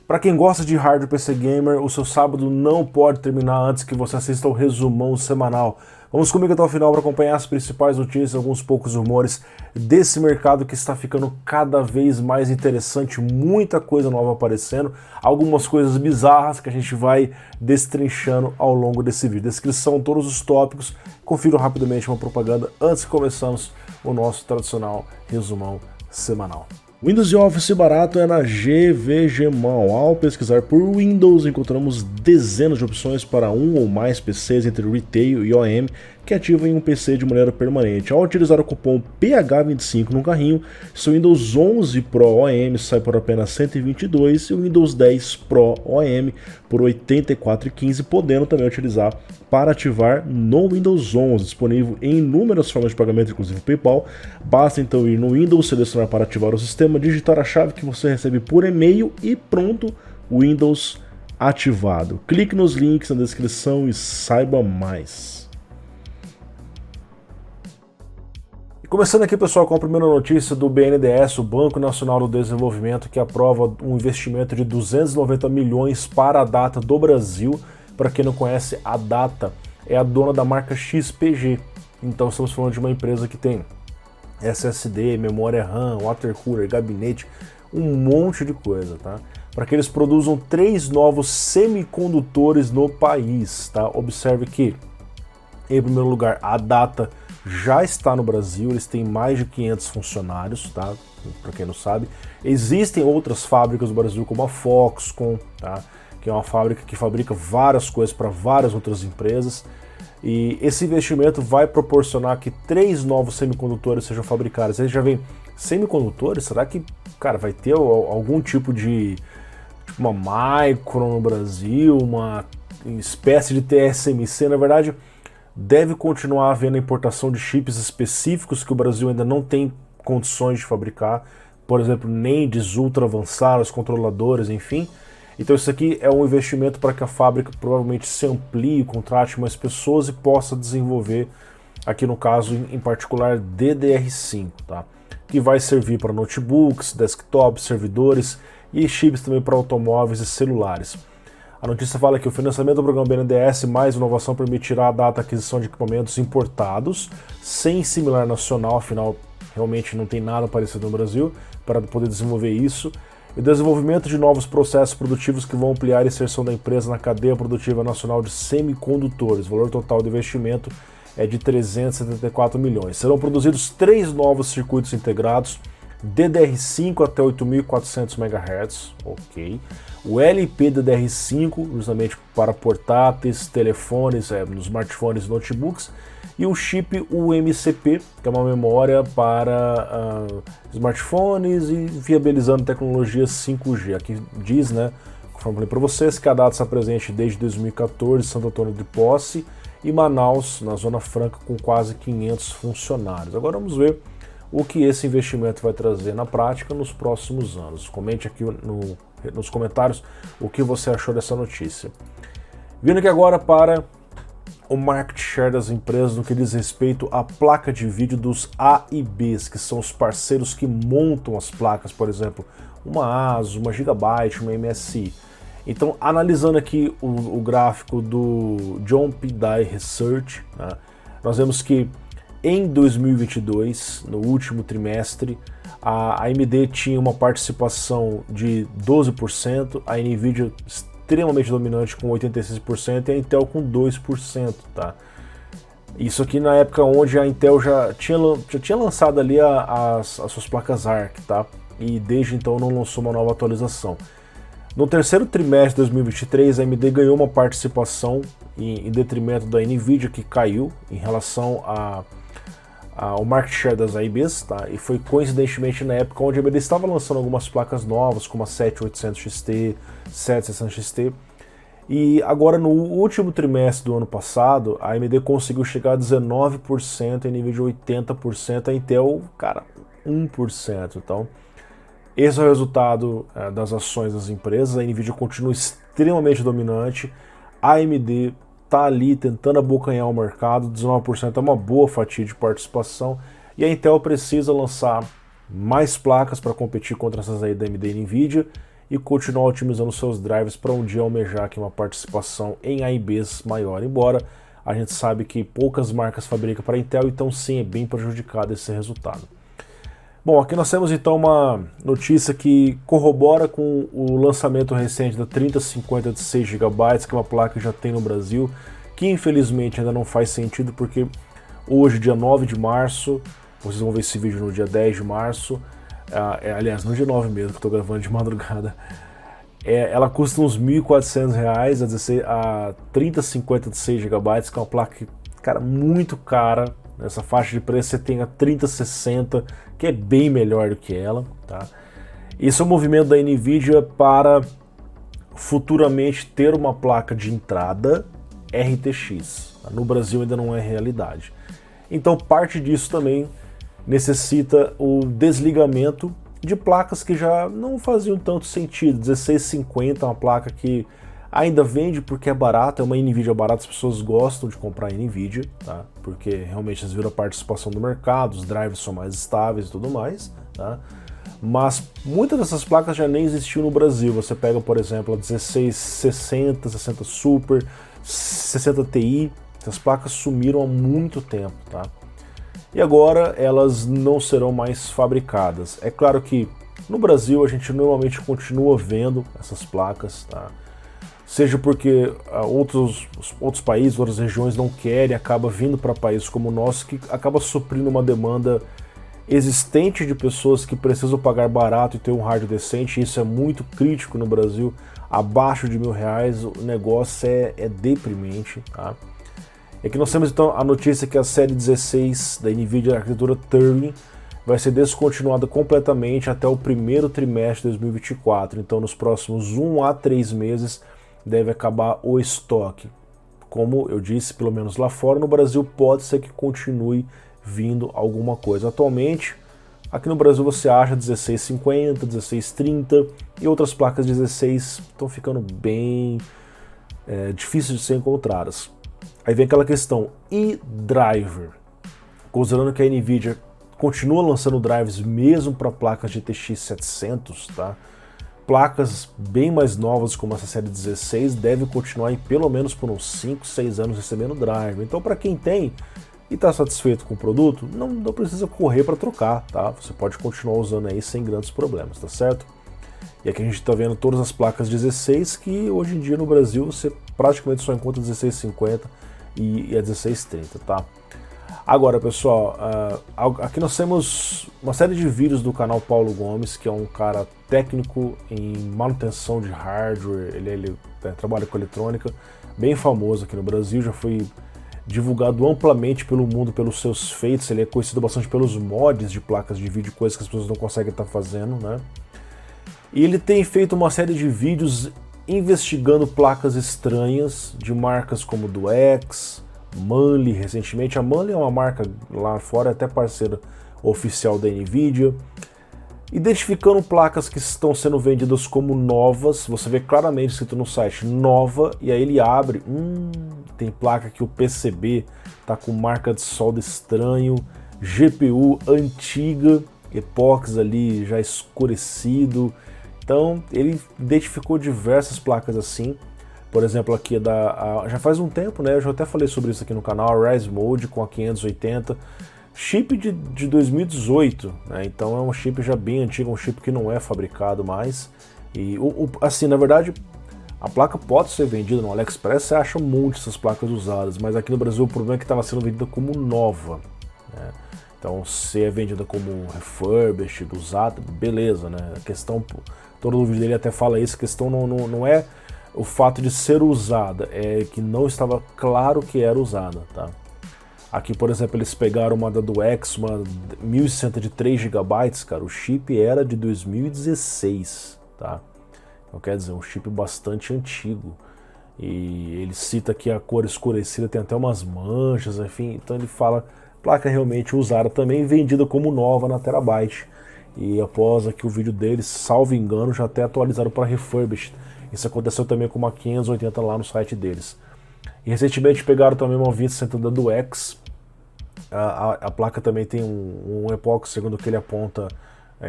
Para quem gosta de hardware PC Gamer, o seu sábado não pode terminar antes que você assista ao resumão semanal. Vamos comigo até o final para acompanhar as principais notícias, alguns poucos rumores desse mercado que está ficando cada vez mais interessante, muita coisa nova aparecendo, algumas coisas bizarras que a gente vai destrinchando ao longo desse vídeo. Descrição, todos os tópicos, confiro rapidamente uma propaganda antes que começamos o nosso tradicional resumão semanal. Windows e Office barato é na GVGMall. Ao pesquisar por Windows, encontramos dezenas de opções para um ou mais PCs entre Retail e OEM que ativam um PC de maneira permanente. Ao utilizar o cupom PH25 no carrinho, seu Windows 11 Pro OEM sai por apenas R$ 122 e o Windows 10 Pro OEM por R$ 84,15, podendo também utilizar para ativar no Windows 11, disponível em inúmeras formas de pagamento, inclusive PayPal. Basta então ir no Windows, selecionar para ativar o sistema, digitar a chave que você recebe por e-mail e pronto, Windows ativado. Clique nos links na descrição e saiba mais. E começando aqui, pessoal, com a primeira notícia do BNDES, o Banco Nacional do Desenvolvimento, que aprova um investimento de 290 milhões para a Data do Brasil. Para quem não conhece, a Data é a dona da marca XPG. Então estamos falando de uma empresa que tem SSD, memória RAM, water cooler, gabinete, um monte de coisa, tá? Para que eles produzam 3 novos semicondutores no país, tá? Observe que, em primeiro lugar, a Data já está no Brasil, eles têm mais de 500 funcionários, tá? Para quem não sabe. Existem outras fábricas no Brasil, como a Foxconn, tá? Que é uma fábrica que fabrica várias coisas para várias outras empresas. E esse investimento vai proporcionar que 3 novos semicondutores sejam fabricados. Aí já vem semicondutores, será que, cara, vai ter algum tipo de uma Micron no Brasil, uma espécie de TSMC? Na verdade, deve continuar havendo a importação de chips específicos que o Brasil ainda não tem condições de fabricar, por exemplo, NANDs ultra avançados, controladores, enfim. Então isso aqui é um investimento para que a fábrica provavelmente se amplie, contrate mais pessoas e possa desenvolver, aqui no caso em particular, DDR5, tá? Que vai servir para notebooks, desktops, servidores e chips também para automóveis e celulares. A notícia fala que o financiamento do programa BNDES mais inovação permitirá a data aquisição de equipamentos importados sem similar nacional, afinal realmente não tem nada parecido no Brasil para poder desenvolver isso. E o desenvolvimento de novos processos produtivos que vão ampliar a inserção da empresa na cadeia produtiva nacional de semicondutores. O valor total do investimento é de 374 milhões. Serão produzidos 3 novos circuitos integrados, DDR5 até 8.400 MHz, ok. O LPDDR5, justamente para portáteis, telefones, nos smartphones e notebooks. E o chip UMCP, que é uma memória para smartphones e viabilizando tecnologias 5G. Aqui diz, né, conforme falei para vocês, que a Data está presente desde 2014 em Santo Antônio de Posse e Manaus, na Zona Franca, com quase 500 funcionários. Agora vamos ver o que esse investimento vai trazer na prática nos próximos anos. Comente aqui nos comentários o que você achou dessa notícia. Vindo aqui agora para o market share das empresas no que diz respeito à placa de vídeo dos A e Bs, que são os parceiros que montam as placas, por exemplo, uma ASUS, uma Gigabyte, uma MSI. Então, analisando aqui o gráfico do John P. Dye Research, né, nós vemos que em 2022, no último trimestre, a AMD tinha uma participação de 12%, a NVIDIA extremamente dominante com 86% e a Intel com 2%, tá? Isso aqui na época onde a Intel já tinha lançado ali as suas placas ARC, tá? E desde então não lançou uma nova atualização. No terceiro trimestre de 2023, a AMD ganhou uma participação em detrimento da NVIDIA, que caiu em relação ao market share das AIBs, tá? E foi coincidentemente na época onde a AMD estava lançando algumas placas novas, como a 7800XT, 7600XT, e agora no último trimestre do ano passado, a AMD conseguiu chegar a 19%, a NVIDIA 80%, a Intel, cara, 1%. Então, esse é o resultado das ações das empresas. A NVIDIA continua extremamente dominante, a AMD está ali tentando abocanhar o mercado, 19% é uma boa fatia de participação, e a Intel precisa lançar mais placas para competir contra essas aí da AMD e NVIDIA, e continuar otimizando seus drivers para um dia almejar aqui uma participação em AIBs maior, embora a gente sabe que poucas marcas fabricam para Intel, então sim, é bem prejudicado esse resultado. Bom, aqui nós temos então uma notícia que corrobora com o lançamento recente da 3050 de 6 GB, que é uma placa que já tem no Brasil, que infelizmente ainda não faz sentido porque hoje, dia 9 de março, vocês vão ver esse vídeo no dia 10 de março, aliás, no dia 9 mesmo, que eu estou gravando de madrugada, ela custa uns R$ 1.400, a 3050 de 6 GB, que é uma placa, cara, muito cara. Nessa faixa de preço você tem a 3060, que é bem melhor do que ela, tá? Esse é o movimento da NVIDIA para futuramente ter uma placa de entrada RTX. No Brasil ainda não é realidade. Então parte disso também necessita o desligamento de placas que já não faziam tanto sentido. 1650 é uma placa que ainda vende porque é barata, é uma NVIDIA barata, as pessoas gostam de comprar NVIDIA, tá? Porque realmente eles viram a participação do mercado, os drivers são mais estáveis e tudo mais, tá? Mas muitas dessas placas já nem existiam no Brasil. Você pega, por exemplo, a 1660, 60 Super, 60 Ti, essas placas sumiram há muito tempo, tá? E agora elas não serão mais fabricadas. É claro que no Brasil a gente normalmente continua vendo essas placas, tá? Seja porque outros países, outras regiões não querem, acaba vindo para países como o nosso, que acaba suprindo uma demanda existente de pessoas que precisam pagar barato e ter um hardware decente. Isso é muito crítico no Brasil. Abaixo de R$ 1.000 o negócio é deprimente, tá? E aqui nós temos então a notícia que a série 16 da NVIDIA da arquitetura Turing vai ser descontinuada completamente até o primeiro trimestre de 2024. Então nos próximos 1 a 3 meses deve acabar o estoque. Como eu disse, pelo menos lá fora, no Brasil pode ser que continue vindo alguma coisa. Atualmente, aqui no Brasil você acha 1650, 1630 e outras placas 16 estão ficando bem difíceis de ser encontradas. Aí vem aquela questão, e driver? Considerando que a NVIDIA continua lançando drivers mesmo para placas GTX 700, tá? Placas bem mais novas como essa série 16 devem continuar aí pelo menos por uns 5, 6 anos recebendo driver. Então para quem tem e está satisfeito com o produto, não precisa correr para trocar, tá? Você pode continuar usando aí sem grandes problemas, tá certo? E aqui a gente está vendo todas as placas 16 que hoje em dia no Brasil você praticamente só encontra 1650 e a 1630, tá? Agora, pessoal, aqui nós temos uma série de vídeos do canal Paulo Gomes, que é um cara técnico em manutenção de hardware, ele trabalha com eletrônica, bem famoso aqui no Brasil, já foi divulgado amplamente pelo mundo pelos seus feitos, ele é conhecido bastante pelos mods de placas de vídeo, coisas que as pessoas não conseguem estar fazendo, né? E ele tem feito uma série de vídeos investigando placas estranhas de marcas como Duex, Manly, recentemente. A Manly é uma marca lá fora, até parceira oficial da NVIDIA, identificando placas que estão sendo vendidas como novas. Você vê claramente escrito no site nova, e aí ele abre, tem placa que o PCB tá com marca de solda estranho, GPU antiga, epóxi ali já escurecido. Então ele identificou diversas placas assim. Por exemplo, aqui já faz um tempo, né? Eu já até falei sobre isso aqui no canal, a Rise Mode com a 580, chip de 2018, né? Então é um chip já bem antigo, um chip que não é fabricado mais. E assim, na verdade, a placa pode ser vendida no AliExpress, você acha um monte dessas placas usadas, mas aqui no Brasil o problema é que estava sendo vendida como nova, né? Então, se é vendida como refurbished, usada, beleza, né? A questão, todo o vídeo dele até fala isso, a questão não é o fato de ser usada, é que não estava claro que era usada, tá? Aqui, por exemplo, eles pegaram uma da Duex, uma 1060 de 3 GB, cara, o chip era de 2016, tá? Então, quer dizer, um chip bastante antigo. E ele cita que a cor escurecida tem até umas manchas, enfim, então ele fala placa realmente usada também, vendida como nova na Terabyte. E após aqui o vídeo deles, salvo engano, já até atualizaram para refurbished. Isso aconteceu também com uma 580 lá no site deles. E recentemente pegaram também uma 2060 da Duex. A placa também tem um epóxi, segundo o que ele aponta,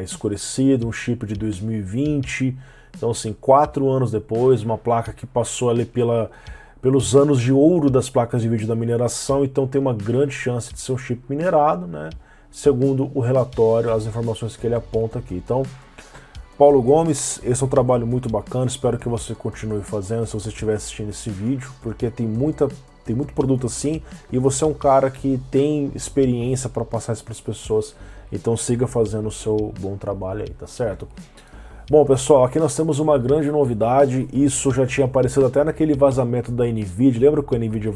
escurecido, um chip de 2020, Então assim, 4 anos depois, uma placa que passou ali pelos anos de ouro das placas de vídeo da mineração, então tem uma grande chance de ser um chip minerado, né? Segundo o relatório, as informações que ele aponta aqui. Então, Paulo Gomes, esse é um trabalho muito bacana, espero que você continue fazendo se você estiver assistindo esse vídeo, porque tem muito produto assim, e você é um cara que tem experiência para passar isso para as pessoas, então siga fazendo o seu bom trabalho aí, tá certo? Bom, pessoal, aqui nós temos uma grande novidade, isso já tinha aparecido até naquele vazamento da NVIDIA, lembra que a NVIDIA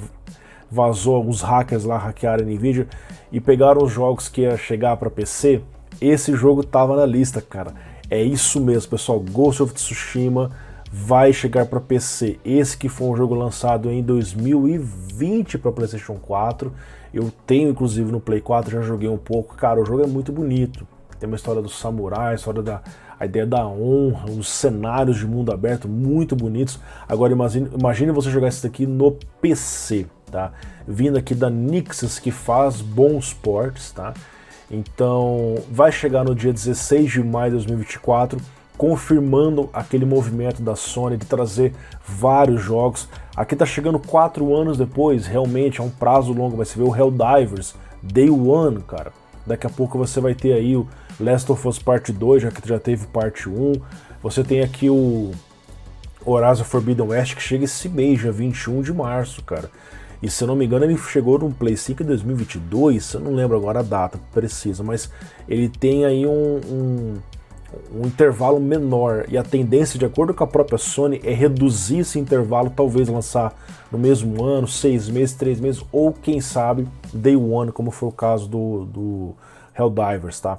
vazou, alguns hackers lá hackearam a NVIDIA e pegaram os jogos que ia chegar para PC? Esse jogo tava na lista, cara. É isso mesmo, pessoal, Ghost of Tsushima vai chegar para PC. Esse que foi um jogo lançado em 2020 para PlayStation 4, eu tenho inclusive no Play 4, já joguei um pouco, cara, o jogo é muito bonito. Tem uma história do samurai, a ideia da honra, os cenários de mundo aberto muito bonitos. Agora imagine você jogar isso daqui no PC, tá? Vindo aqui da Nixxes, que faz bons ports, tá? Então vai chegar no dia 16 de maio de 2024, confirmando aquele movimento da Sony de trazer vários jogos. Aqui tá chegando 4 anos depois, realmente é um prazo longo, mas você vê o Helldivers, Day One, cara. Daqui a pouco você vai ter aí o Last of Us Part 2, já que já teve Parte 1. Você tem aqui o Horizon Forbidden West, que chega esse mês, dia 21 de março, cara. E se eu não me engano ele chegou no Play 5 em 2022, eu não lembro agora a data precisa, mas ele tem aí um intervalo menor, e a tendência, de acordo com a própria Sony, é reduzir esse intervalo, talvez lançar no mesmo ano, 6 meses, 3 meses, ou quem sabe Day One, como foi o caso do Helldivers, tá?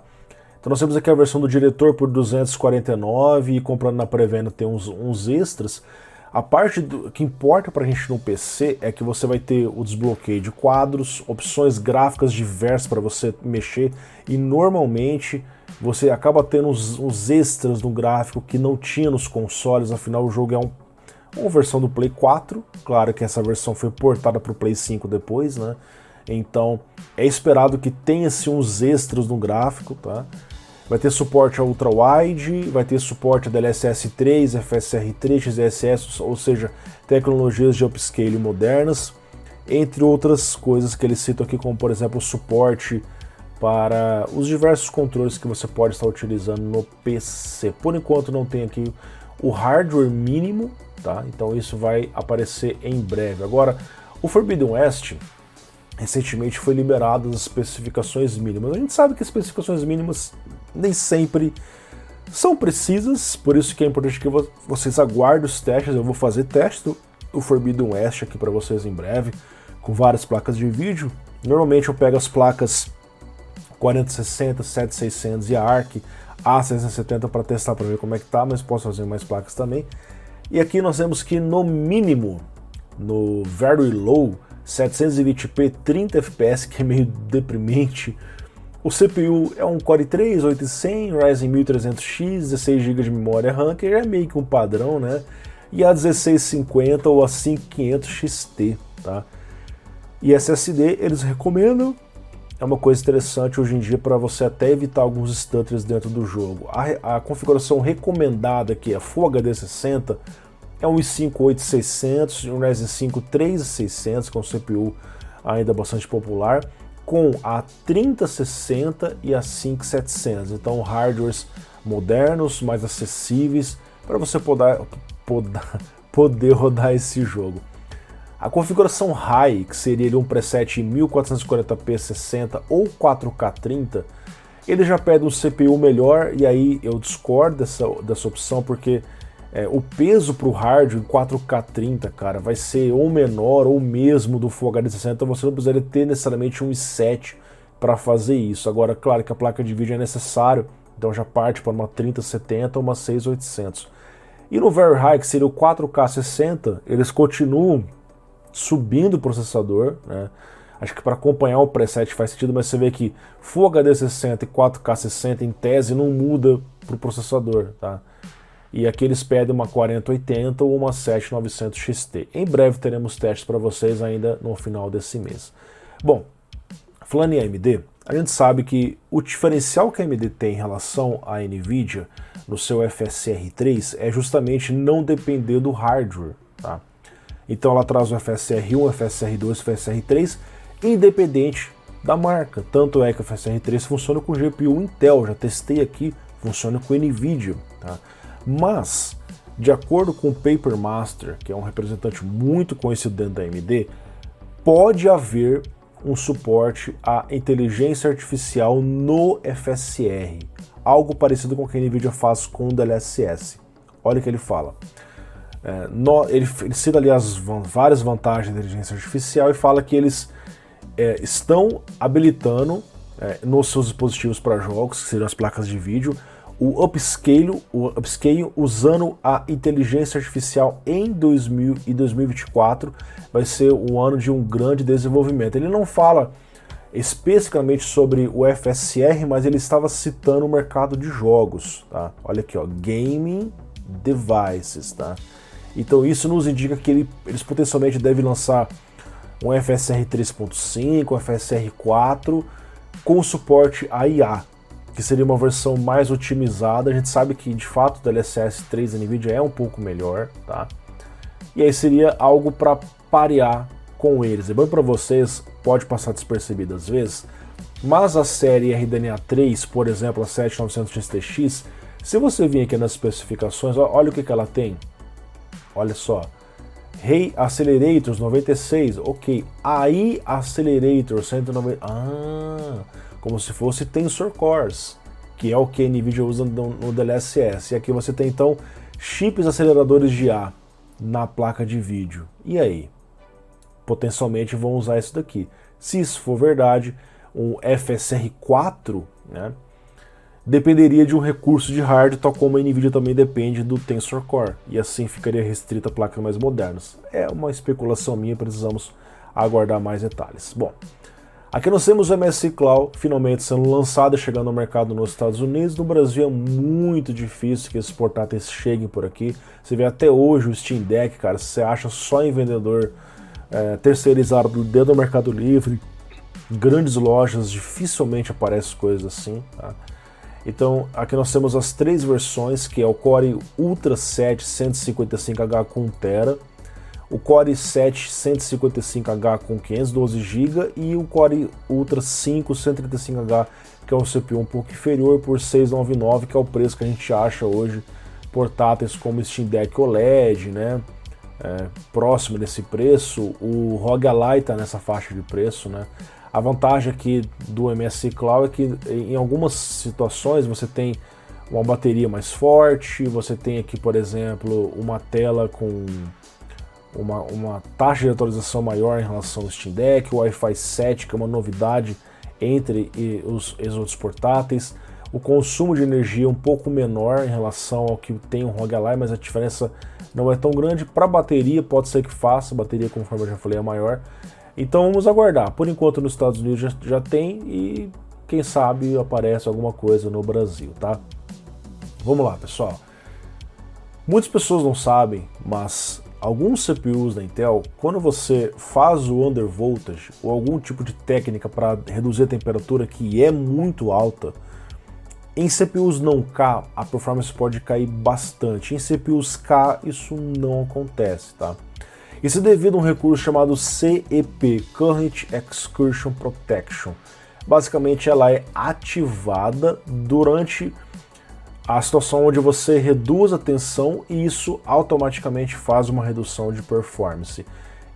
Então nós temos aqui a versão do diretor por 249 e comprando na pré-venda tem uns extras. A parte que importa pra gente no PC é que você vai ter o desbloqueio de quadros, opções gráficas diversas para você mexer, e normalmente você acaba tendo uns extras no gráfico que não tinha nos consoles, afinal o jogo é uma versão do Play 4, claro que essa versão foi portada para o Play 5 depois, né? Então é esperado que tenha-se uns extras no gráfico, tá? Vai ter suporte a ultra-wide, vai ter suporte a DLSS 3, FSR3, XSS, ou seja, tecnologias de upscale modernas, entre outras coisas que eles citam aqui, como por exemplo o suporte para os diversos controles que você pode estar utilizando no PC. Por enquanto não tem aqui o hardware mínimo, tá? Então isso vai aparecer em breve. Agora, o Forbidden West recentemente foi liberado as especificações mínimas. A gente sabe que as especificações mínimas nem sempre são precisas, por isso que é importante que vocês aguardem os testes. Eu vou fazer teste do Forbidden West aqui para vocês em breve, com várias placas de vídeo. Normalmente eu pego as placas 4060, 7600 e a ARC A670 para testar, para ver como é que tá, mas posso fazer mais placas também. E aqui nós vemos que no mínimo, no Very Low, 720p 30 fps, que é meio deprimente. O CPU é um Core i3 8100, Ryzen 1300X, 16 GB de memória RAM, que é meio que um padrão, né? E a 1650 ou a 5500 XT, tá? E SSD eles recomendam, é uma coisa interessante hoje em dia para você até evitar alguns stutters dentro do jogo. A configuração recomendada aqui é Full HD 60, é um i5 8600 e um Ryzen 5 3600, com CPU ainda bastante popular, com a 3060 e a 5700. Então hardwares modernos, mais acessíveis, para você poder rodar esse jogo. A configuração High, que seria ali um preset em 1440p 60 ou 4K 30, ele já pede um CPU melhor, e aí eu discordo dessa opção, porque o peso para o hardware em 4K 30, cara, vai ser ou menor ou mesmo do Full HD 60, então você não precisaria ter necessariamente um i7 para fazer isso. Agora, claro que a placa de vídeo é necessário, então já parte para uma 3070 ou uma 6800. E no Very High, que seria o 4K 60, eles continuam subindo o processador, né? Acho que para acompanhar o preset faz sentido, mas você vê que Full HD 60 e 4K 60 em tese não muda para o processador, tá? E aqui eles pedem uma 4080 ou uma 7900 XT. Em breve teremos testes para vocês ainda no final desse mês. Bom, falando em AMD, A gente sabe que o diferencial que a AMD tem em relação à NVIDIA no seu FSR3 é justamente não depender do hardware, tá? Então ela traz o FSR1, o FSR2, o FSR3, independente da marca. Tanto é que o FSR3 funciona com GPU Intel, já testei aqui, funciona com NVIDIA, tá? Mas, de acordo com o Paper Master, que é um representante muito conhecido dentro da AMD, pode haver um suporte à inteligência artificial no FSR, algo parecido com o que a NVIDIA faz com o DLSS. Olha o que ele fala. Ele cita ali as várias vantagens da inteligência artificial e fala que eles estão habilitando nos seus dispositivos para jogos, que seriam as placas de vídeo, o upscale usando a inteligência artificial em 2024 vai ser um ano de um grande desenvolvimento. Ele não fala especificamente sobre o FSR, mas ele estava citando o mercado de jogos, tá? Olha aqui, ó, gaming devices, tá? Então isso nos indica que eles potencialmente devem lançar um FSR 3.5, um FSR 4 com suporte a IA, que seria uma versão mais otimizada. A gente sabe que de fato o DLSS 3 da NVIDIA é um pouco melhor, tá? E aí seria algo para parear com eles. Lembrando para vocês, pode passar despercebido às vezes, mas a série RDNA 3, por exemplo, a 7900 XTX, se você vir aqui nas especificações, olha o que ela tem. Olha só, Ray Accelerators 96, ok, AI Accelerator 190, como se fosse Tensor Cores, que é o que a NVIDIA usa no DLSS. E aqui você tem então chips aceleradores de IA na placa de vídeo. E aí? Potencialmente vão usar isso daqui. Se isso for verdade, um FSR 4, né, dependeria de um recurso de hardware, tal como a NVIDIA também depende do Tensor Core, e assim ficaria restrita a placas mais modernas. É uma especulação minha, precisamos aguardar mais detalhes. Bom, aqui nós temos o MSI Cloud finalmente sendo lançado e chegando ao mercado nos Estados Unidos. No Brasil é muito difícil que esses portáteis cheguem por aqui. Você vê até hoje o Steam Deck, cara, você acha só em vendedor terceirizado dentro do Mercado Livre, grandes lojas, dificilmente aparecem coisas assim, tá? Então aqui nós temos as três versões, que é o Core Ultra 7 155H com 1TB, o Core 7 155H com 512 GB e o Core Ultra 5 135H, que é um CPU um pouco inferior, por 699, que é o preço que a gente acha hoje portáteis como Steam Deck OLED, né? Próximo desse preço. O ROG Ally está nessa faixa de preço, né? A vantagem aqui do MSI Cloud é que em algumas situações você tem uma bateria mais forte, você tem aqui, por exemplo, uma tela com uma taxa de atualização maior em relação ao Steam Deck, o Wi-Fi 7, que é uma novidade entre os outros portáteis, o consumo de energia é um pouco menor em relação ao que tem o ROG Ally, mas a diferença não é tão grande. Para bateria pode ser que faça, a bateria, conforme eu já falei, é maior. Então vamos aguardar. Por enquanto nos Estados Unidos já tem, e quem sabe aparece alguma coisa no Brasil, tá? Vamos lá, pessoal. Muitas pessoas não sabem, mas alguns CPUs da Intel, quando você faz o undervoltage ou algum tipo de técnica para reduzir a temperatura que é muito alta, em CPUs não K a performance pode cair bastante. Em CPUs K isso não acontece, tá? Isso é devido a um recurso chamado CEP, Current Excursion Protection. Basicamente ela é ativada durante a situação onde você reduz a tensão, e isso automaticamente faz uma redução de performance.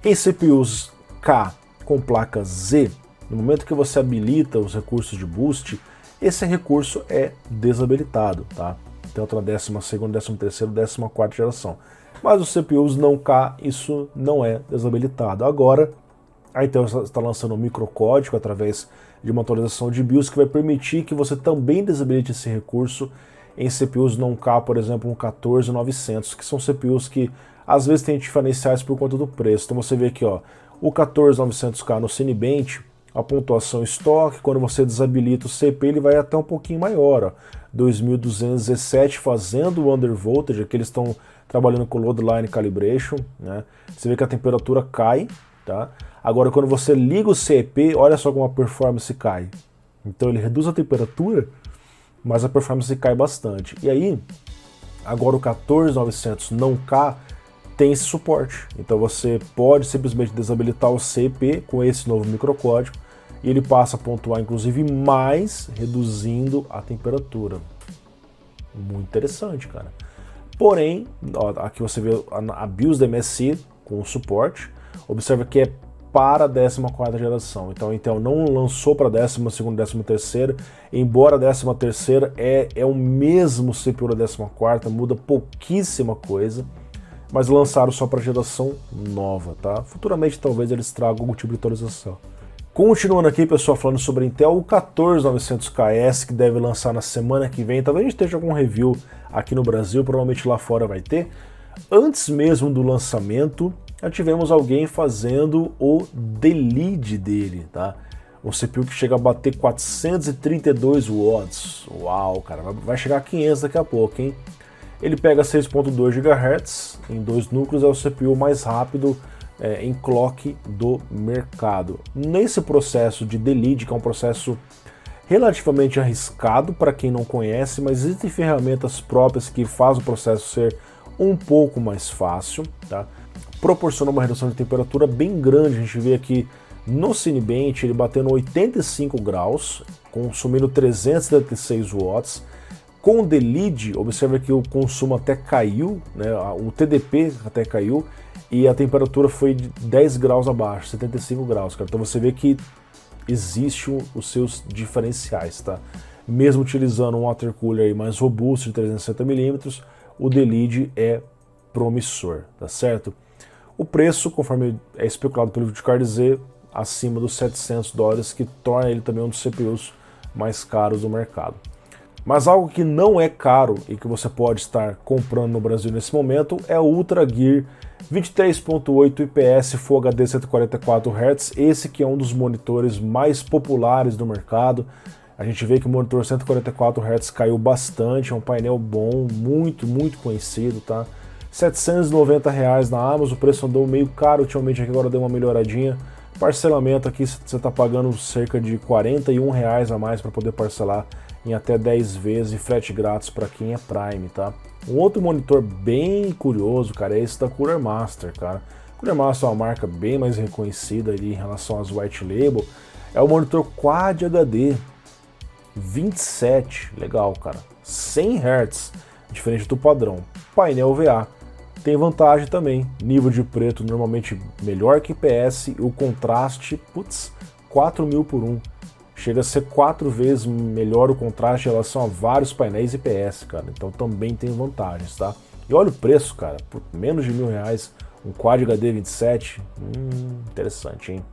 Em CPUs K com placa Z, no momento que você habilita os recursos de boost, esse recurso é desabilitado, tá? Tanto na 12ª, 13ª, 14ª geração. Mas os CPUs não K, isso não é desabilitado. Agora, a Intel está lançando um microcódigo através de uma atualização de BIOS que vai permitir que você também desabilite esse recurso em CPUs não K, por exemplo, um 14900, que são CPUs que às vezes têm diferenciais por conta do preço. Então você vê aqui, ó, o 14900K no Cinebench, a pontuação estoque, quando você desabilita o CP, ele vai até um pouquinho maior, ó, 2217, fazendo o undervoltage. Aqui eles estão trabalhando com load line calibration, né? Você vê que a temperatura cai, tá? Agora quando você liga o CEP, olha só como a performance cai. Então ele reduz a temperatura, mas a performance cai bastante. E aí, agora o 14900 não K tem esse suporte. Então você pode simplesmente desabilitar o CP com esse novo microcódigo e ele passa a pontuar inclusive mais, reduzindo a temperatura. Muito interessante, cara. Porém, ó, aqui você vê a BIOS da MSI com o suporte. Observa que é para a 14ª geração. Então a Intel não lançou para a 12ª, 13ª, embora a 13ª é o mesmo CPU da 14ª, muda pouquíssima coisa, mas lançaram só para a geração nova, tá? Futuramente talvez eles tragam algum tipo de atualização. Continuando aqui, pessoal, falando sobre a Intel, o 14900KS, que deve lançar na semana que vem, talvez a gente esteja algum review aqui no Brasil, provavelmente lá fora vai ter. Antes mesmo do lançamento, já tivemos alguém fazendo o delete dele, tá? Um CPU que chega a bater 432 watts. Uau, cara, vai chegar a 500 daqui a pouco, hein? Ele pega 6.2 GHz em 2 núcleos, é o CPU mais rápido em clock do mercado. Nesse processo de delete, que é um processo relativamente arriscado para quem não conhece, mas existem ferramentas próprias que fazem o processo ser um pouco mais fácil, tá? Proporciona uma redução de temperatura bem grande. A gente vê aqui no Cinebench ele batendo 85 graus, consumindo 376 watts. Com o delete, observa que o consumo até caiu, né? O TDP até caiu e a temperatura foi de 10 graus abaixo, 75 graus, cara. Então você vê que existem os seus diferenciais, tá? Mesmo utilizando um water cooler aí mais robusto de 360mm, o delete é promissor, tá certo? O preço, conforme é especulado pelo VideoCardZ, acima dos $700, que torna ele também um dos CPUs mais caros do mercado. Mas algo que não é caro e que você pode estar comprando no Brasil nesse momento é o Ultra Gear 23.8 IPS Full HD 144 Hz, esse que é um dos monitores mais populares do mercado. A gente vê que o monitor 144 Hz caiu bastante, é um painel bom, muito conhecido, tá? R$ 790 na Amazon, o preço andou meio caro ultimamente, aqui agora deu uma melhoradinha. Parcelamento aqui você está pagando cerca de R$ 41 a mais para poder parcelar em até 10 vezes e frete grátis para quem é Prime, tá? Um outro monitor bem curioso, cara, é esse da Cooler Master, cara. Cooler Master é uma marca bem mais reconhecida ali em relação às white label. É o monitor Quad HD 27, legal, cara. 100 Hz, diferente do padrão. Painel VA. Tem vantagem também, nível de preto normalmente melhor que IPS, e o contraste, putz, 4000 por 1. Chega a ser 4 vezes melhor o contraste em relação a vários painéis IPS, cara. Então também tem vantagens, tá? E olha o preço, cara, por menos de R$1.000, um Quad HD 27, interessante, hein?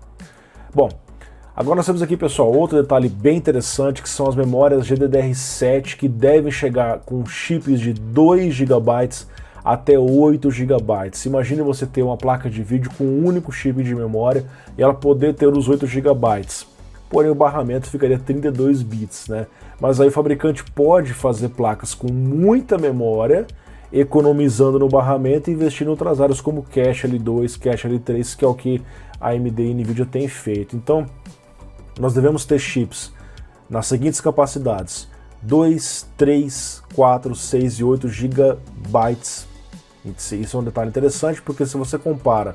Bom, agora nós temos aqui, pessoal, outro detalhe bem interessante, que são as memórias GDDR7, que devem chegar com chips de 2 GB até 8 GB. Imagine você ter uma placa de vídeo com um único chip de memória e ela poder ter os 8 GB. Porém o barramento ficaria 32 bits, né? Mas aí o fabricante pode fazer placas com muita memória, economizando no barramento e investindo em outras áreas como Cache L2, Cache L3, que é o que a AMD e NVIDIA tem feito. Então, nós devemos ter chips nas seguintes capacidades: 2, 3, 4, 6 e 8 GB. Isso é um detalhe interessante, porque se você compara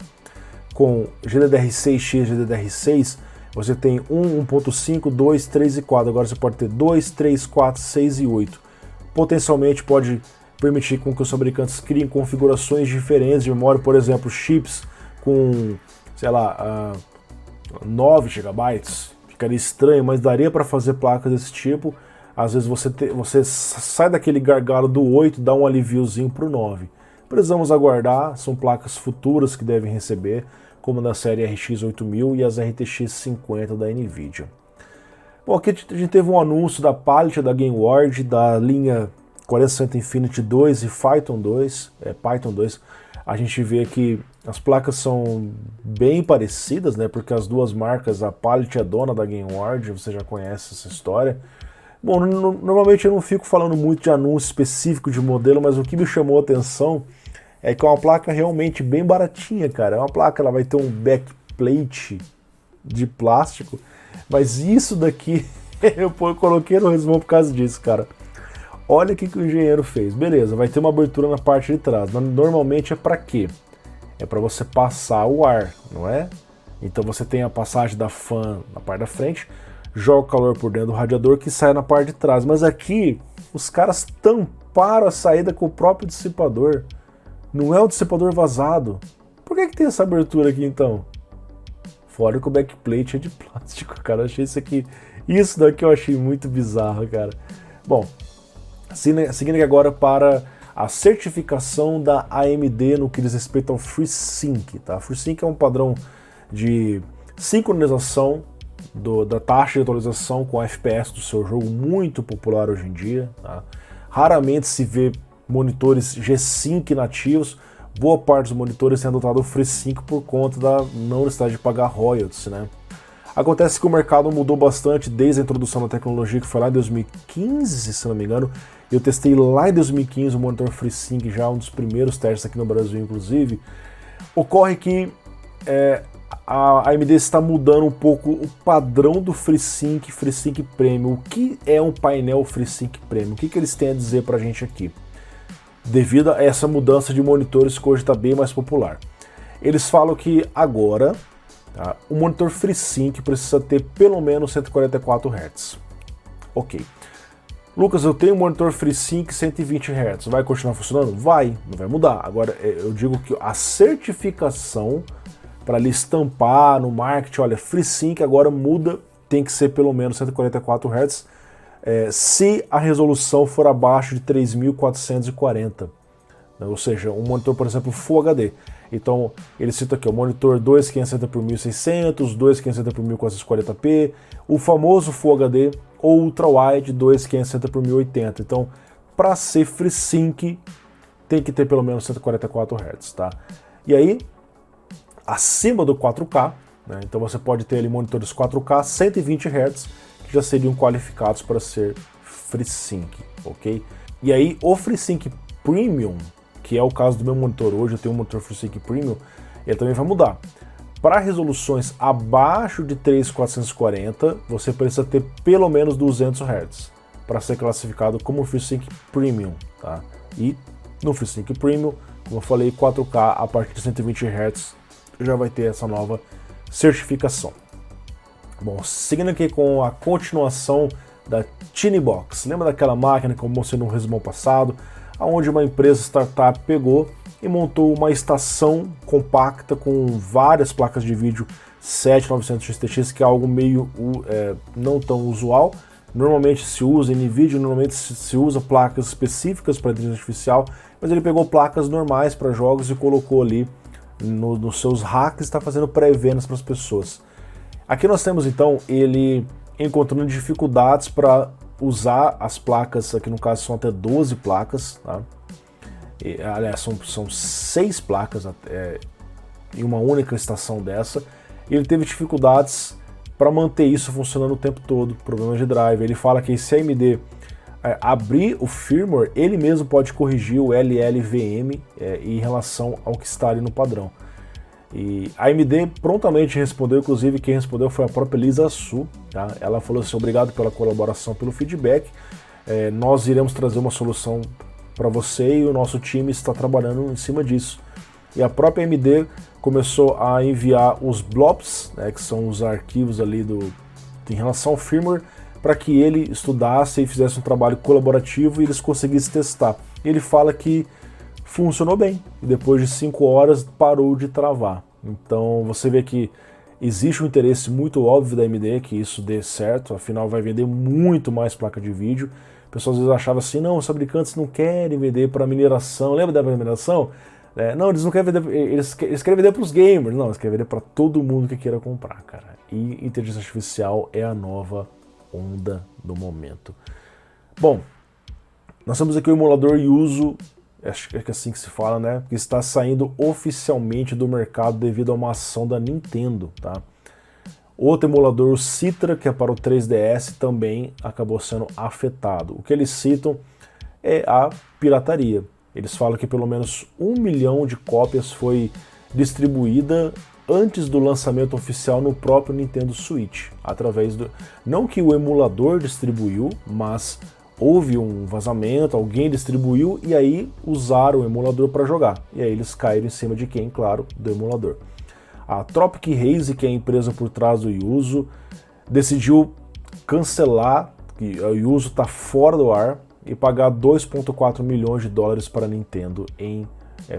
com GDDR6X e GDDR6, você tem 1, 1.5, 2, 3 e 4. Agora você pode ter 2, 3, 4, 6 e 8. Potencialmente pode permitir com que os fabricantes criem configurações diferentes de memória, por exemplo, chips com, sei lá, 9 GB. Ficaria estranho, mas daria para fazer placas desse tipo. Às vezes você sai daquele gargalo do 8 e dá um aliviozinho para o 9. Precisamos aguardar, são placas futuras que devem receber, como da série RX 8000 e as RTX 50 da NVIDIA. Bom, aqui a gente teve um anúncio da palette da Gainward, da linha 4060 Infinity 2 e Python 2. A gente vê que as placas são bem parecidas, né? Porque as duas marcas, a Palette é dona da Gainward, você já conhece essa história. Bom, normalmente eu não fico falando muito de anúncio específico de modelo, mas o que me chamou a atenção é que é uma placa realmente bem baratinha, cara. É uma placa, ela vai ter um backplate de plástico, mas isso daqui Eu coloquei no resumão por causa disso, cara. Olha o que o engenheiro fez. Beleza, vai ter uma abertura na parte de trás. Normalmente é para quê? É para você passar o ar, não é? Então você tem a passagem da fan na parte da frente, joga o calor por dentro do radiador que sai na parte de trás. Mas aqui os caras tamparam a saída com o próprio dissipador. Não é um dissipador vazado. Por que tem essa abertura aqui então? Fora que o backplate é de plástico, cara. Eu achei isso daqui eu achei muito bizarro, cara. Bom, seguindo aqui agora para a certificação da AMD no que diz respeito ao FreeSync, tá? FreeSync é um padrão de sincronização da taxa de atualização com a FPS do seu jogo, muito popular hoje em dia, tá? Raramente se vê monitores G-Sync nativos. Boa parte dos monitores tem adotado o FreeSync por conta da não necessidade de pagar royalties, né? Acontece que o mercado mudou bastante desde a introdução da tecnologia, que foi lá em 2015, se não me engano. Eu testei lá em 2015 o monitor FreeSync, já um dos primeiros testes aqui no Brasil, inclusive. Ocorre que a AMD está mudando um pouco o padrão do FreeSync Premium. O que é um painel FreeSync Premium? O que eles têm a dizer pra gente aqui? Devido a essa mudança de monitores que hoje está bem mais popular. Eles falam que agora o monitor FreeSync precisa ter pelo menos 144 Hz. Ok. Lucas, eu tenho um monitor FreeSync 120 Hz. Vai continuar funcionando? Vai, não vai mudar. Agora, eu digo que a certificação para ele estampar no marketing, olha, FreeSync agora muda, tem que ser pelo menos 144 Hz. Se a resolução for abaixo de 3440, né? Ou seja, um monitor, por exemplo, Full HD. Então, ele cita aqui o monitor 2560 por 1600, 2560 por 1440p, o famoso Full HD ou Ultra Wide 2560 por 1080. Então, para ser FreeSync, tem que ter pelo menos 144 Hz, tá? E aí, acima do 4K, né? Então você pode ter ali monitores 4K 120 Hz, que já seriam qualificados para ser FreeSync, ok? E aí o FreeSync Premium, que é o caso do meu monitor hoje, eu tenho um monitor FreeSync Premium, ele também vai mudar. Para resoluções abaixo de 3440, você precisa ter pelo menos 200 Hz para ser classificado como FreeSync Premium, tá? E no FreeSync Premium, como eu falei, 4K a partir de 120 Hz já vai ter essa nova certificação. Bom, seguindo aqui com a continuação da Tinibox. Lembra daquela máquina que eu mostrei no resumão passado, onde uma empresa startup pegou e montou uma estação compacta com várias placas de vídeo 7900 XTX, que é algo meio não tão usual. Normalmente se usa NVIDIA, normalmente se usa placas específicas para inteligência artificial, mas ele pegou placas normais para jogos e colocou ali nos seus racks e está fazendo pré-vendas para as pessoas. Aqui nós temos então ele encontrando dificuldades para usar as placas, aqui no caso são até 12 placas, tá? Aliás, são 6 placas em uma única estação dessa, e ele teve dificuldades para manter isso funcionando o tempo todo, problemas de drive. Ele fala que se a AMD abrir o firmware, ele mesmo pode corrigir o LLVM em relação ao que está ali no padrão. E a AMD prontamente respondeu, inclusive quem respondeu foi a própria Lisa Su, tá? Ela falou assim: obrigado pela colaboração, pelo feedback, nós iremos trazer uma solução para você e o nosso time está trabalhando em cima disso. E a própria AMD começou a enviar os blobs, né, que são os arquivos ali em relação ao firmware, para que ele estudasse e fizesse um trabalho colaborativo e eles conseguissem testar. E ele fala que funcionou bem, e depois de 5 horas parou de travar. Então você vê que existe um interesse muito óbvio da AMD que isso dê certo, afinal vai vender muito mais placa de vídeo. O pessoal às vezes achava assim, não, os fabricantes não querem vender para mineração, lembra da mineração? Não, eles não querem vender, eles querem vender para os gamers, não, eles querem vender para todo mundo que queira comprar, cara. E inteligência artificial é a nova onda do momento. Bom, nós temos aqui o emulador Yuzu, acho que é assim que se fala, né? Que está saindo oficialmente do mercado devido a uma ação da Nintendo, tá? Outro emulador, o Citra, que é para o 3DS, também acabou sendo afetado. O que eles citam é a pirataria. Eles falam que pelo menos 1 milhão de cópias foi distribuída antes do lançamento oficial no próprio Nintendo Switch, através do... Não que o emulador distribuiu, mas houve um vazamento, alguém distribuiu e aí usaram o emulador para jogar. E aí eles caíram em cima de quem? Claro, do emulador. A Tropic Race, que é a empresa por trás do Yuzu, decidiu cancelar, que o Yuzu está fora do ar, e pagar 2,4 milhões de dólares para a Nintendo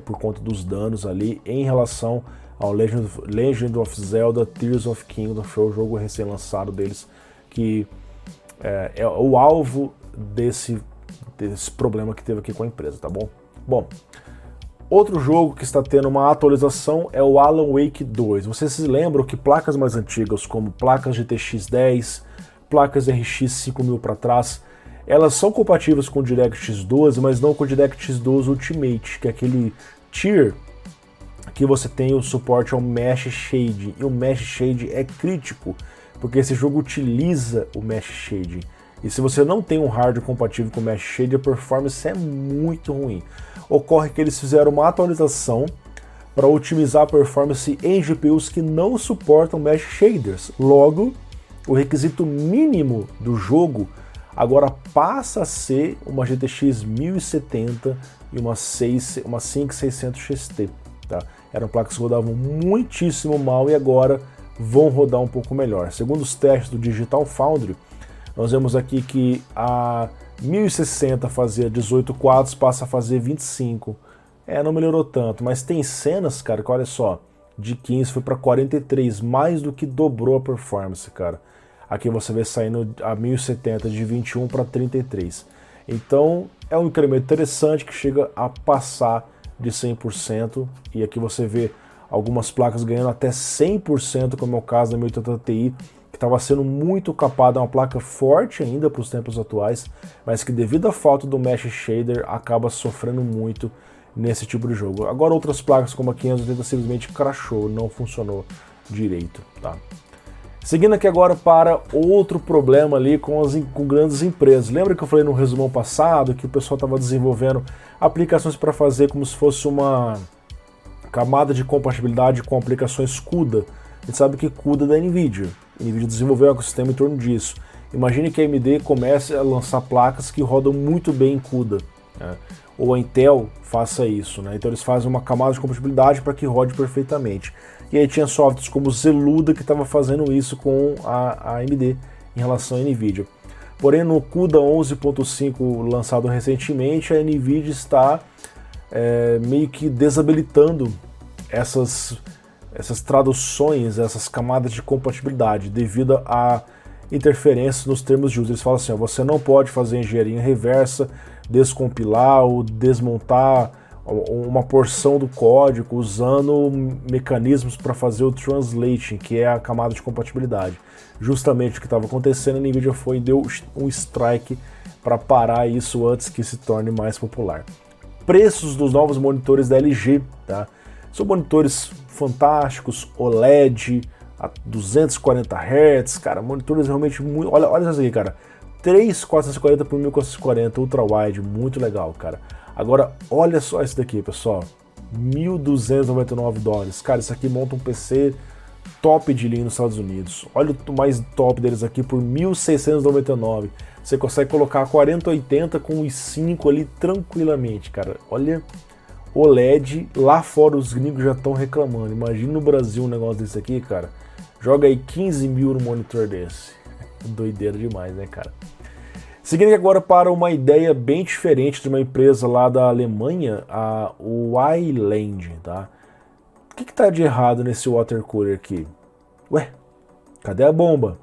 por conta dos danos ali em relação ao Legend of Zelda Tears of Kingdom, foi o jogo recém-lançado deles, que é o alvo desse problema que teve aqui com a empresa, tá bom? Bom, outro jogo que está tendo uma atualização é o Alan Wake 2. Vocês se lembram que placas mais antigas, como placas GTX 10, placas RX 5000 para trás, elas são compatíveis com o DirectX 12, mas não com o DirectX 12 Ultimate, que é aquele tier que você tem o suporte ao Mesh Shading. E o Mesh Shading é crítico, porque esse jogo utiliza o Mesh Shading. E se você não tem um hardware compatível com o Mesh Shading, a performance é muito ruim. Ocorre que eles fizeram uma atualização para otimizar a performance em GPUs que não suportam Mesh Shaders. Logo, o requisito mínimo do jogo agora passa a ser uma GTX 1070 e uma 5600 XT. Tá? Eram placas que rodavam muitíssimo mal e agora vão rodar um pouco melhor. Segundo os testes do Digital Foundry, nós vemos aqui que a 1060 fazia 18 quadros, passa a fazer 25. Não melhorou tanto, mas tem cenas, cara, que olha só, de 15 foi para 43, mais do que dobrou a performance, cara. Aqui você vê saindo a 1070 de 21 para 33. Então é um incremento interessante que chega a passar de 100%. E aqui você vê algumas placas ganhando até 100%, como é o caso da 1080 Ti, que estava sendo muito capada, uma placa forte ainda para os tempos atuais, mas que devido à falta do Mesh Shader acaba sofrendo muito nesse tipo de jogo. Agora outras placas como a 580 simplesmente crashou, não funcionou direito, tá? Seguindo aqui agora para outro problema ali com grandes empresas. Lembra que eu falei no resumão passado que o pessoal estava desenvolvendo aplicações para fazer como se fosse uma camada de compatibilidade com aplicações CUDA? A gente sabe que CUDA é da NVIDIA. A NVIDIA desenvolveu um ecossistema em torno disso. Imagine que a AMD comece a lançar placas que rodam muito bem em CUDA, né? Ou a Intel faça isso, né? Então eles fazem uma camada de compatibilidade para que rode perfeitamente. E aí tinha softwares como Zeluda que estava fazendo isso com a AMD em relação à NVIDIA. Porém, no CUDA 11.5 lançado recentemente, a NVIDIA está meio que desabilitando essas traduções, essas camadas de compatibilidade, devido a interferências nos termos de uso. Eles falam assim, você não pode fazer engenharia reversa, descompilar ou desmontar uma porção do código usando mecanismos para fazer o translating, que é a camada de compatibilidade. Justamente o que estava acontecendo, a NVIDIA foi e deu um strike para parar isso antes que se torne mais popular. Preços dos novos monitores da LG, tá? São monitores fantásticos, OLED, a 240 Hz, cara, monitores realmente muito... Olha isso aqui, cara, 3440 por 1440 Ultra Wide, muito legal, cara. Agora, olha só isso daqui, pessoal, 1.299 dólares. Cara, isso aqui monta um PC top de linha nos Estados Unidos. Olha o mais top deles aqui por 1.699. Você consegue colocar 4080 com os 5 ali tranquilamente, cara. Olha, OLED, lá fora os gringos já estão reclamando. Imagina no Brasil um negócio desse aqui, cara. Joga aí 15 mil no monitor desse. Doideira demais, né, cara? Seguindo agora para uma ideia bem diferente de uma empresa lá da Alemanha, a Wayland, tá? O que tá de errado nesse water cooler aqui? Ué, cadê a bomba?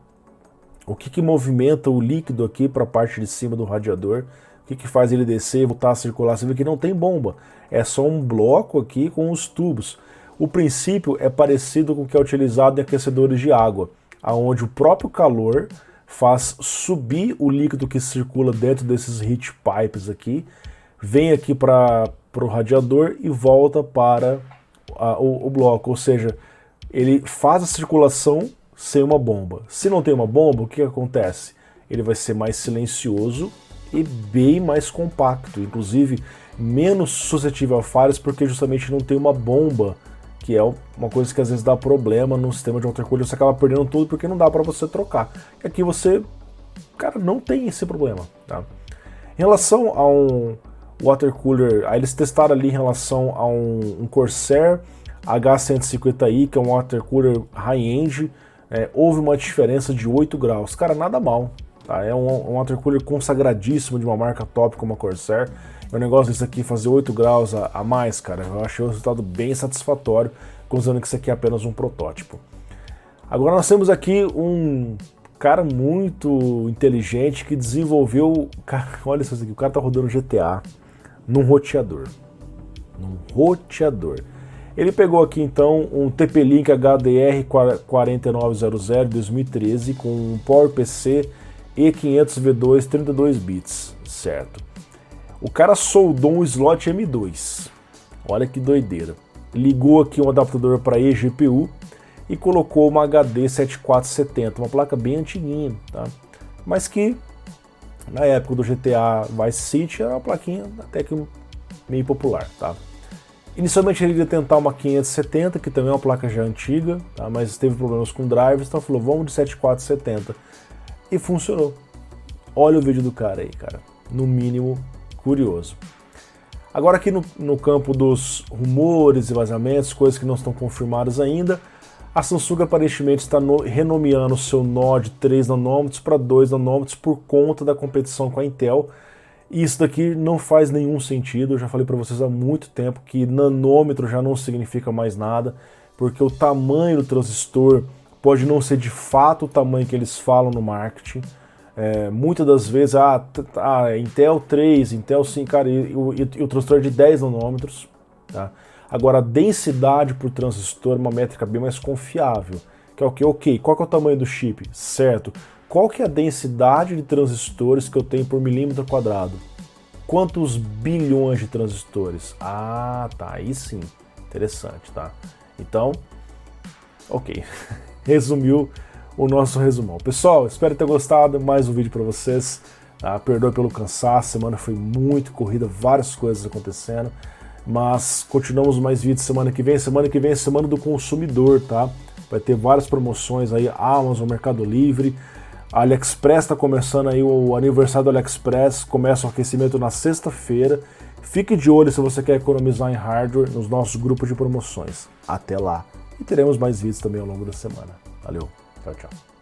O que movimenta o líquido aqui para a parte de cima do radiador? O que faz ele descer e voltar a circular? Você vê que não tem bomba, é só um bloco aqui com os tubos. O princípio é parecido com o que é utilizado em aquecedores de água, onde o próprio calor faz subir o líquido que circula dentro desses heat pipes aqui, vem aqui para o radiador e volta para o bloco, ou seja, ele faz a circulação sem uma bomba. Se não tem uma bomba, o que acontece? Ele vai ser mais silencioso e bem mais compacto, inclusive menos suscetível a falhas, porque justamente não tem uma bomba que é uma coisa que às vezes dá problema no sistema de water cooler, você acaba perdendo tudo porque não dá para você trocar. E aqui você, cara, não tem esse problema, tá? Em relação a um water cooler, aí eles testaram ali em relação a um Corsair H150i, que é um water cooler high-end, houve uma diferença de 8 graus. Cara, nada mal, tá? É um water cooler consagradíssimo de uma marca top como a Corsair. O negócio disso aqui fazer 8 graus a mais, cara, eu achei o resultado bem satisfatório, considerando que isso aqui é apenas um protótipo. Agora nós temos aqui um cara muito inteligente que desenvolveu, cara, olha isso aqui, o cara tá rodando GTA num roteador. Ele pegou aqui então um TP-Link HDR 4900 2013 com um PowerPC E500V2 32 bits, certo? O cara soldou um slot M2, olha que doideira. Ligou aqui um adaptador para eGPU e colocou uma HD 7470, uma placa bem antiguinha, tá? Mas que na época do GTA Vice City era uma plaquinha até que meio popular, tá? Inicialmente ele ia tentar uma 570, que também é uma placa já antiga, tá? Mas teve problemas com drivers, então falou, vamos de 7470. E funcionou. Olha o vídeo do cara aí, cara. No mínimo curioso. Agora aqui no campo dos rumores e vazamentos, coisas que não estão confirmadas ainda, a Samsung aparentemente está renomeando o seu Nord 3 nanômetros para 2 nanômetros por conta da competição com a Intel. E isso daqui não faz nenhum sentido, eu já falei para vocês há muito tempo que nanômetro já não significa mais nada, porque o tamanho do transistor pode não ser de fato o tamanho que eles falam no marketing. Muitas das vezes, Intel 3, Intel 5, cara, e o transistor é de 10 nanômetros, tá? Agora, a densidade por transistor é uma métrica bem mais confiável, que é o que? Ok, qual que é o tamanho do chip? Certo. Qual que é a densidade de transistores que eu tenho por milímetro quadrado? Quantos bilhões de transistores? Ah, tá, aí sim, interessante, tá? Então, ok, resumiu o nosso resumão. Pessoal, espero ter gostado, mais um vídeo para vocês, tá? Perdoe pelo cansaço, semana foi muito corrida, várias coisas acontecendo, mas continuamos mais vídeos semana que vem é semana do consumidor, tá? Vai ter várias promoções aí, Amazon, Mercado Livre, a AliExpress está começando aí, o aniversário do AliExpress, começa o aquecimento na sexta-feira, fique de olho se você quer economizar em hardware nos nossos grupos de promoções. Até lá! E teremos mais vídeos também ao longo da semana. Valeu! Tchau, tchau.